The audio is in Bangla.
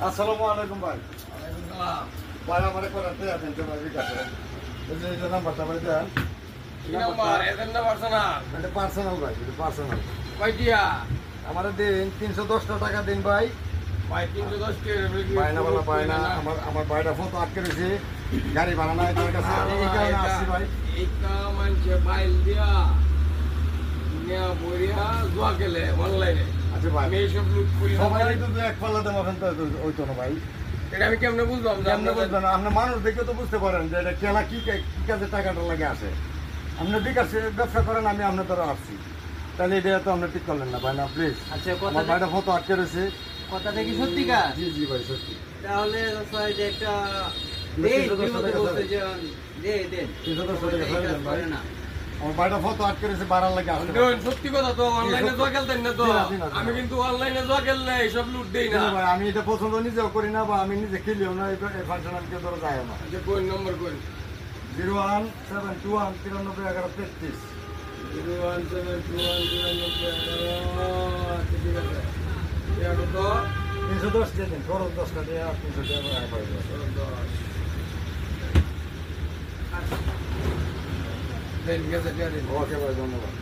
আসসালামু আলাইকুম ভাই। ভাই আমার করাতে আছেন তো ভাই কাছে এই যে নাম্বারটা ভাই দেন। কি নাম্বার? এদের না পার্সোনাল। এটা পার্সোনাল ভাই, এটা পার্সোনাল। কয়টিয়া? আমারে দিন 310 টাকা দিন ভাই। ভাই 310 কে ভাই না বলা ভাই না, আমার ভাইটা ফটো আটকে রয়েছে, গাড়ি ভাড়া নাই তার কাছে, এই কারণে আসছি ভাই। এইটা মানছে বাইল দিয়া নিয়া বইয়া জুয়া খেলে অনলাইনে। আচ্ছা ভাই, আমি এইসব লুট করি না সবাই ভাই। তো এক পাল্লা দেওয়া তো ওইতো না ভাই। এটা আমি কেমনে বুঝলাম? আপনি বুঝবেন না, আপনি মানুষ দেখে তো বুঝতে পারেন যে এটা কেলা কি কাজে টাকাটা লাগে আসে। আপনি বিকাশ ব্যবসা করেন, আমি আপনার দ্বারা আসছি, তাহলে এটা তো আপনি ঠিক করলেন না ভাই না প্লিজ। আচ্ছা, আমার ভাইটা ফটো আটকে রয়েছে। কথাটা কি সত্যিকার? জি জি ভাই সত্যি। তাহলে যে একটা 310 টাকা বলতে যে দেন 310 টাকা এই ফেলে কাজ দেন ভাই। করে না। আমার ভাইটা ফটো আটকে রয়েছে, বাড়ার লাগে আসতে দেখুন, সত্যি কথা তো অনলাইনে জুয়া খেলতেন না তো। জি না, জি না, জি না। আমি কিন্তু অনলাইনে জুয়া খেললে এইসব লুট দেই না। ভাই আমি এটা পছন্দ নিজেও করি না, বা আমি নিজে খেলিও না, এই ফাংশন আমি কেউ ধরে যায় না। আচ্ছা, কোন নম্বর কোন? 01721 93 11 33। 017219911। আচ্ছা, ঠিক আছে। এটা তো 310 দিয়ে দিন, খরচ 10 টাকা দিয়ে 300 টাকা পাই। 10। দেন গেছে, দেন। ওকে ভাই, ধন্যবাদ।